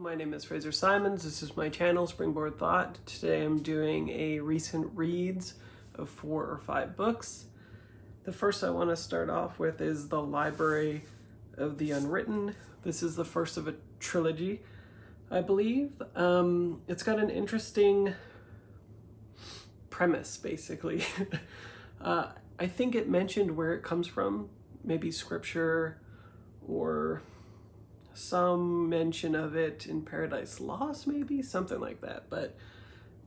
My name is Fraser Simons. This is my channel, Springboard Thought. Today I'm doing a recent reads of 4 or 5 books. The first I want to start off with is The Library of the Unwritten. This is the first of a trilogy, I believe. It's got an interesting premise, basically. I think it mentioned where it comes from, maybe scripture or some mention of it in Paradise Lost, maybe something like that. But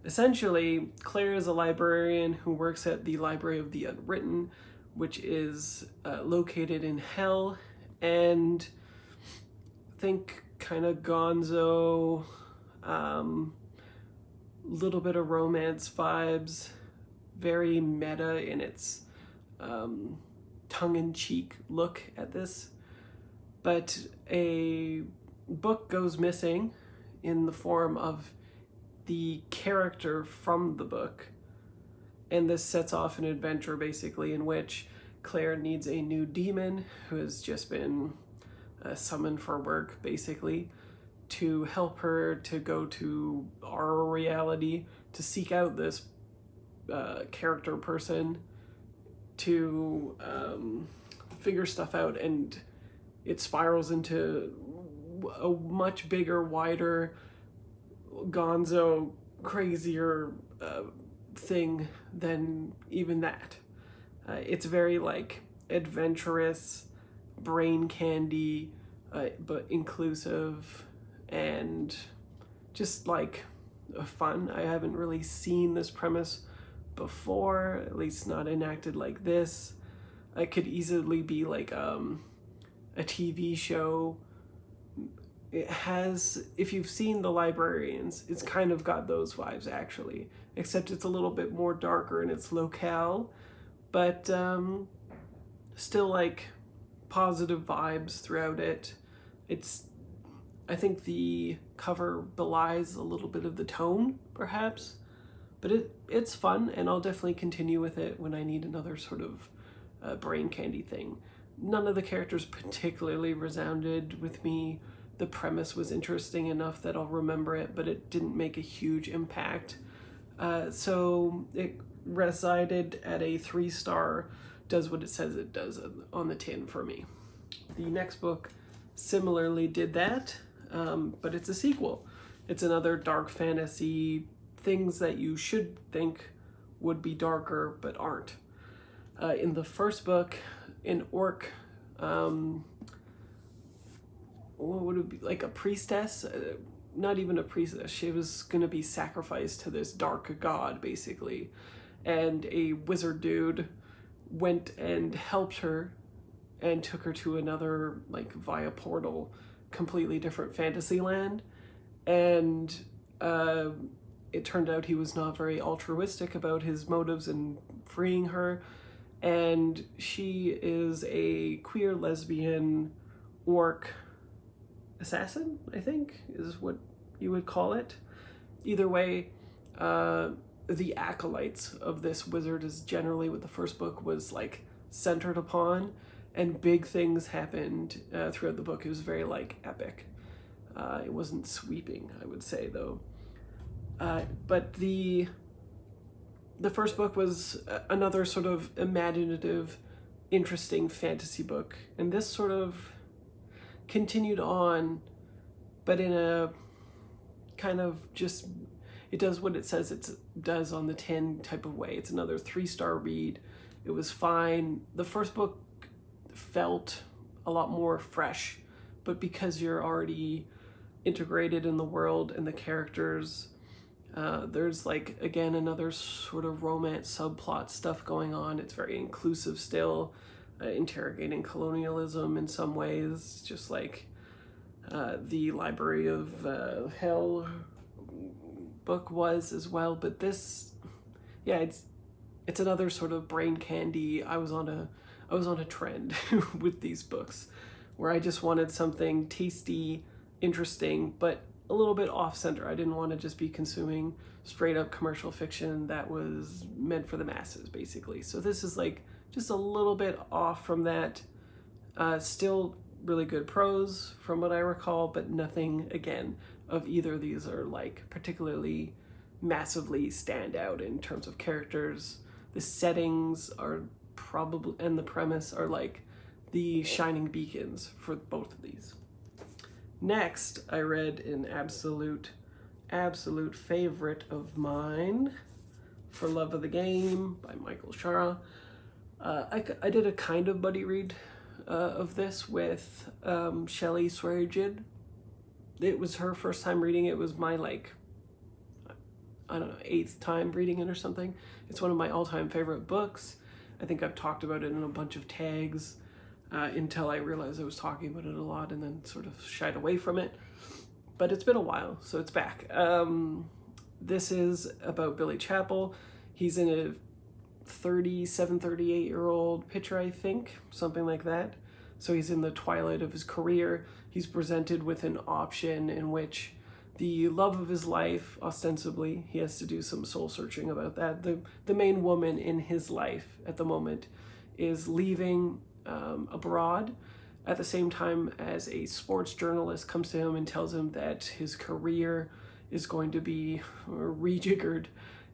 essentially, Claire is a librarian who works at the Library of the Unwritten, which is located in Hell, and think kind of gonzo, little bit of romance vibes, very meta in its tongue-in-cheek look at this. But a book goes missing in the form of the character from the book. And this sets off an adventure, basically, in which Claire needs a new demon who has just been summoned for work, basically, to help her to go to our reality to seek out this character person to figure stuff out, and it spirals into a much bigger, wider, gonzo, crazier thing than even that. It's very like adventurous, brain candy, but inclusive and just like fun. I haven't really seen this premise before, at least not enacted like this. It could easily be like a TV show. It has, if you've seen The Librarians, it's kind of got those vibes actually, except it's a little bit more darker in its locale, but still like positive vibes throughout it. I think the cover belies a little bit of the tone, perhaps, but it's fun, and I'll definitely continue with it when I need another sort of brain candy thing. None of the characters particularly resounded with me. The premise was interesting enough that I'll remember it, but it didn't make a huge impact. So it resided at a 3-star, does what it says it does on the tin for me. The next book similarly did that, but it's a sequel. It's another dark fantasy, things that you should think would be darker but aren't. In the first book, an orc, what would it be, like a priestess? Not even a priestess, she was gonna be sacrificed to this dark god, basically. And a wizard dude went and helped her and took her to another, like via portal, completely different fantasy land. And it turned out he was not very altruistic about his motives in freeing her. And she is a queer lesbian orc assassin, I think, is what you would call it. Either way, the acolytes of this wizard is generally what the first book was like centered upon, and big things happened throughout the book. It was very like epic. It wasn't sweeping, I would say, though. But the first book was another sort of imaginative, interesting fantasy book, and this sort of continued on, but in a kind of just, it does what it says it does on the tin type of way. It's another 3-star read. It was fine. The first book felt a lot more fresh, but because you're already integrated in the world and the characters, there's like, again, another sort of romance subplot stuff going on. It's very inclusive still, interrogating colonialism in some ways, just like the Library of Hell book was as well. But this, yeah, it's another sort of brain candy. I was on a trend with these books where I just wanted something tasty, interesting, but a little bit off-center. I didn't want to just be consuming straight up commercial fiction that was meant for the masses, basically. So this is like just a little bit off from that. Still really good prose from what I recall, but nothing, again, of either of these are like particularly massively stand out in terms of characters. The settings are probably, and the premise are like the shining beacons for both of these. Next, I read an absolute favorite of mine, For Love of the Game by Michael Shaara. I did a kind of buddy read of this with Shelley Swearengin. It was her first time reading it. It was my, like, I don't know, 8th time reading it or something. It's one of my all-time favorite books. I think I've talked about it in a bunch of tags until I realized I was talking about it a lot and then sort of shied away from it. But it's been a while, so it's back. This is about Billy Chapel. He's in a 37, 38-year-old pitcher, I think, something like that. So he's in the twilight of his career. He's presented with an option in which the love of his life, ostensibly, he has to do some soul searching about that. The main woman in his life at the moment is leaving abroad at the same time as a sports journalist comes to him and tells him that his career is going to be rejiggered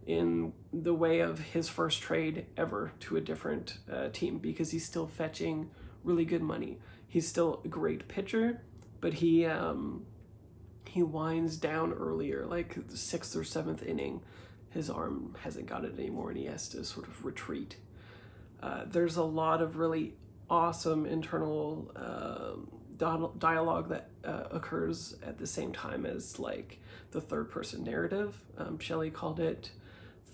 in the way of his first trade ever to a different team, because he's still fetching really good money. He's still a great pitcher, but he winds down earlier, like the 6th or 7th inning. His arm hasn't got it anymore and he has to sort of retreat. There's a lot of really awesome internal dialogue that occurs at the same time as like the third person narrative. Shelley called it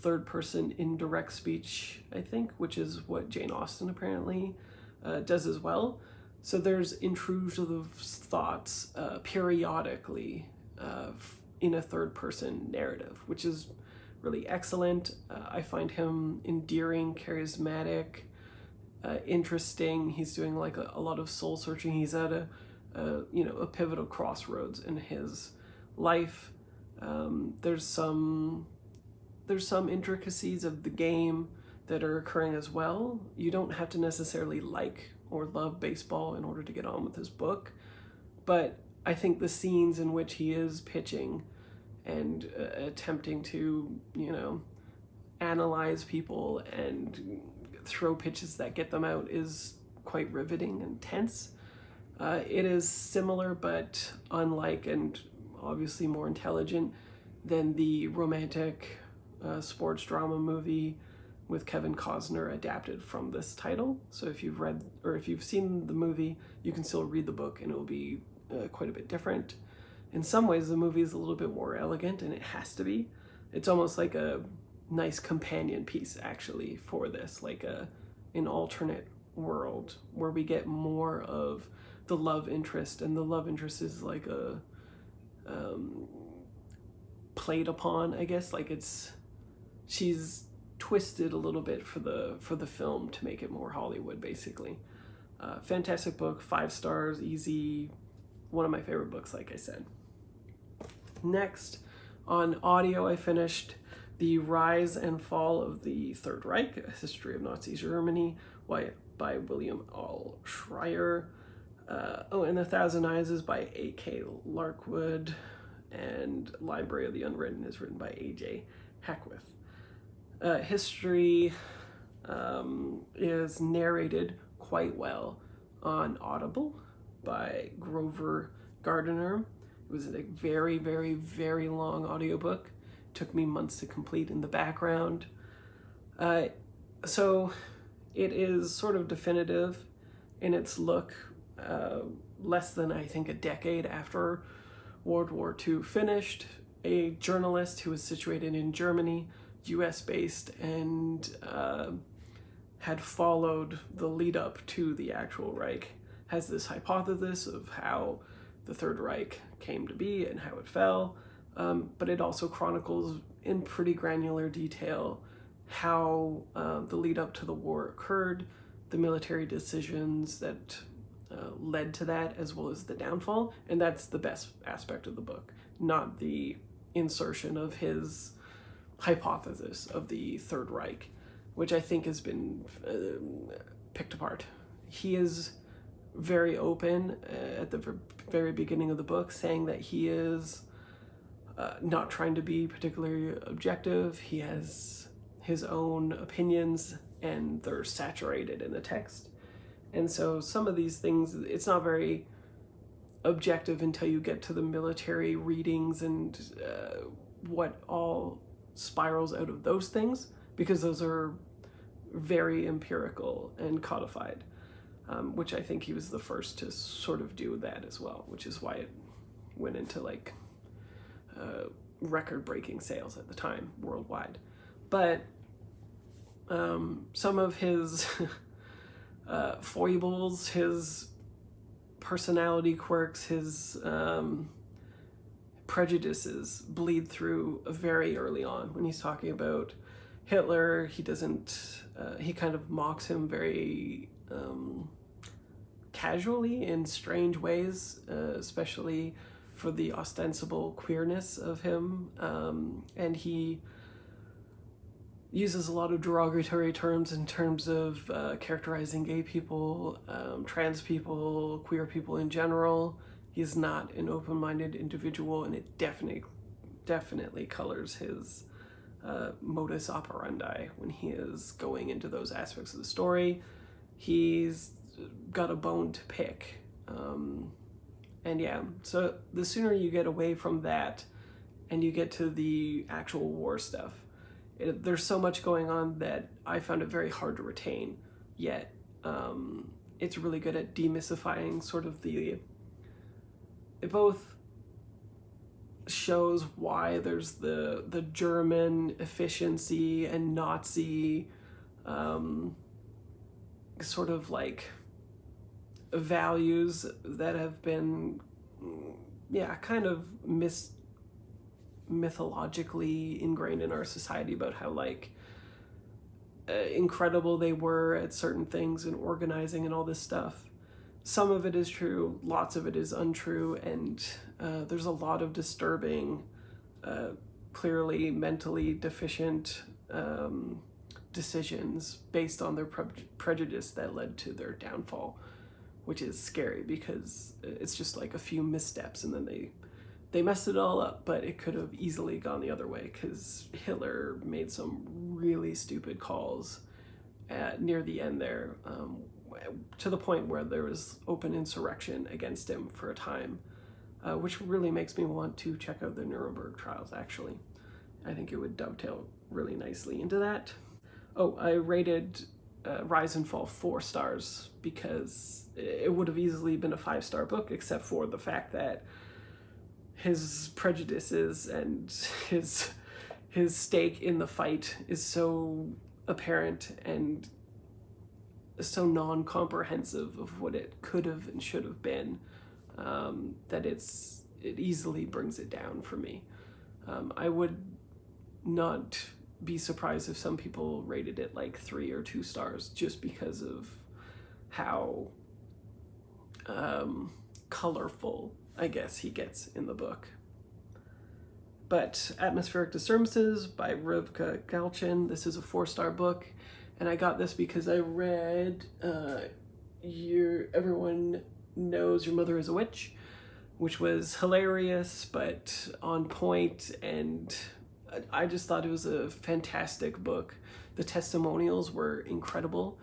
third person indirect speech, I think, which is what Jane Austen apparently does as well. So there's intrusive thoughts periodically in a third person narrative, which is really excellent. I find him endearing, charismatic, interesting. He's doing like a lot of soul searching. He's at a pivotal crossroads in his life. There's some intricacies of the game that are occurring as well. You don't have to necessarily like or love baseball in order to get on with this book, but I think the scenes in which he is pitching and attempting to, analyze people and throw pitches that get them out is quite riveting and tense. It is similar but unlike, and obviously more intelligent than the romantic sports drama movie with Kevin Costner adapted from this title. So if you've read or if you've seen the movie, you can still read the book and it will be quite a bit different. In some ways, the movie is a little bit more elegant, and it has to be. It's almost like a nice companion piece, actually, for this, like an alternate world where we get more of the love interest, and the love interest is like a played upon, I guess. Like she's twisted a little bit for the film to make it more Hollywood, basically. Fantastic book, 5 stars, easy, one of my favorite books, like I said. Next, on audio, I finished The Rise and Fall of the Third Reich, A History of Nazi Germany by William L. Shirer. And The Thousand Eyes is by A.K. Larkwood, and Library of the Unwritten is written by A.J. Hackwith. History is narrated quite well on Audible by Grover Gardner. It was a very, very, very long audiobook. Took me months to complete in the background. So it is sort of definitive in its look, less than, I think, a decade after World War II finished. A journalist who was situated in Germany, US-based, and had followed the lead up to the actual Reich, has this hypothesis of how the Third Reich came to be and how it fell, but it also chronicles in pretty granular detail how the lead up to the war occurred, the military decisions that led to that, as well as the downfall, and that's the best aspect of the book, not the insertion of his hypothesis of the Third Reich, which I think has been picked apart. He is very open at the very beginning of the book, saying that he is not trying to be particularly objective. He has his own opinions, and they're saturated in the text. And so some of these things, it's not very objective until you get to the military readings and what all spirals out of those things, because those are very empirical and codified, which I think he was the first to sort of do that as well, which is why it went into like record-breaking sales at the time worldwide. But some of his foibles, his personality quirks, his prejudices bleed through very early on. When he's talking about Hitler, he kind of mocks him very casually in strange ways, especially for the ostensible queerness of him, and he uses a lot of derogatory terms in terms of characterizing gay people, trans people, queer people in general. He's not an open-minded individual, and it definitely colors his modus operandi when he is going into those aspects of the story. He's got a bone to pick. And yeah, so the sooner you get away from that and you get to the actual war stuff, there's so much going on that I found it very hard to retain, yet it's really good at demystifying sort of it both shows why there's the German efficiency and Nazi sort of like values that have been kind of mythologically ingrained in our society about how like incredible they were at certain things and organizing and all this stuff. Some of it is true, lots of it is untrue, and there's a lot of disturbing, clearly mentally deficient decisions based on their prejudice that led to their downfall, which is scary because it's just like a few missteps and then they messed it all up, but it could have easily gone the other way because Hitler made some really stupid calls near the end there, to the point where there was open insurrection against him for a time, which really makes me want to check out the Nuremberg trials, actually. I think it would dovetail really nicely into that. Oh, I rated Rise and Fall 4 stars because it would have easily been a 5-star book, except for the fact that his prejudices and his stake in the fight is so apparent and so non-comprehensive of what it could have and should have been, that it easily brings it down for me. I would not be surprised if some people rated it like 3 or 2 stars just because of how colorful, I guess, he gets in the book. But Atmospheric Disturbances by Rivka Galchen. This is a 4-star book, and I got this because I read Everyone Knows Your Mother is a Witch, which was hilarious but on point, and I just thought it was a fantastic book. The testimonials were incredible.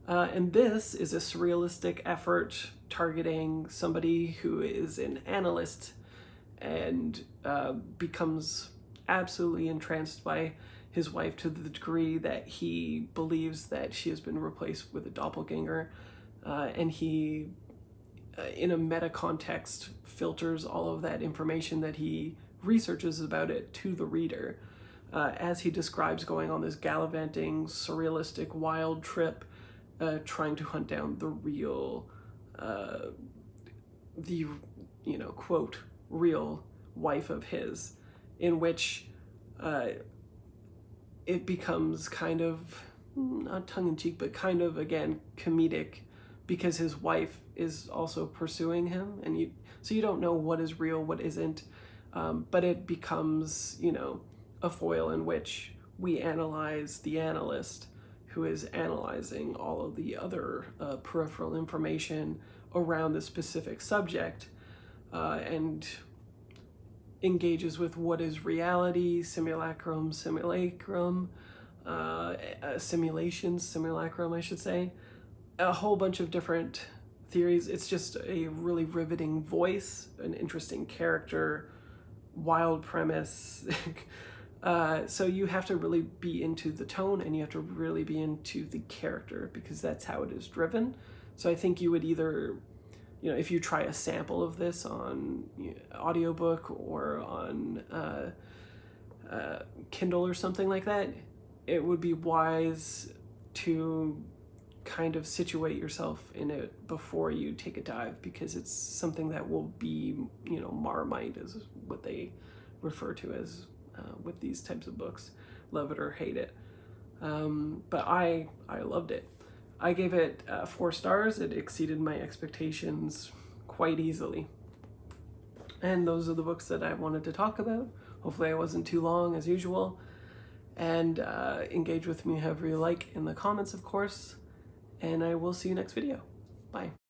And this is a surrealistic effort targeting somebody who is an analyst and becomes absolutely entranced by his wife to the degree that he believes that she has been replaced with a doppelganger. And he, in a meta context, filters all of that information that he researches about it to the reader, as he describes going on this gallivanting, surrealistic, wild trip, trying to hunt down the real, quote, real wife of his, in which it becomes kind of, not tongue-in-cheek, but kind of, again, comedic, because his wife is also pursuing him, and so you don't know what is real, what isn't, but it becomes, a foil in which we analyze the analyst who is analyzing all of the other peripheral information around the specific subject, and engages with what is reality, simulacrum, simulacrum, simulations, simulacrum, I should say. A whole bunch of different theories. It's just a really riveting voice, an interesting character, wild premise. So you have to really be into the tone, and you have to really be into the character, because that's how it is driven. So I think you would either, if you try a sample of this on audiobook or on Kindle or something like that, it would be wise to kind of situate yourself in it before you take a dive, because it's something that will be, Marmite is what they refer to as with these types of books. Love it or hate it. But I loved it. I gave it 4 stars. It exceeded my expectations quite easily. And those are the books that I wanted to talk about. Hopefully I wasn't too long as usual. And engage with me however you like in the comments, of course. And I will see you next video. Bye.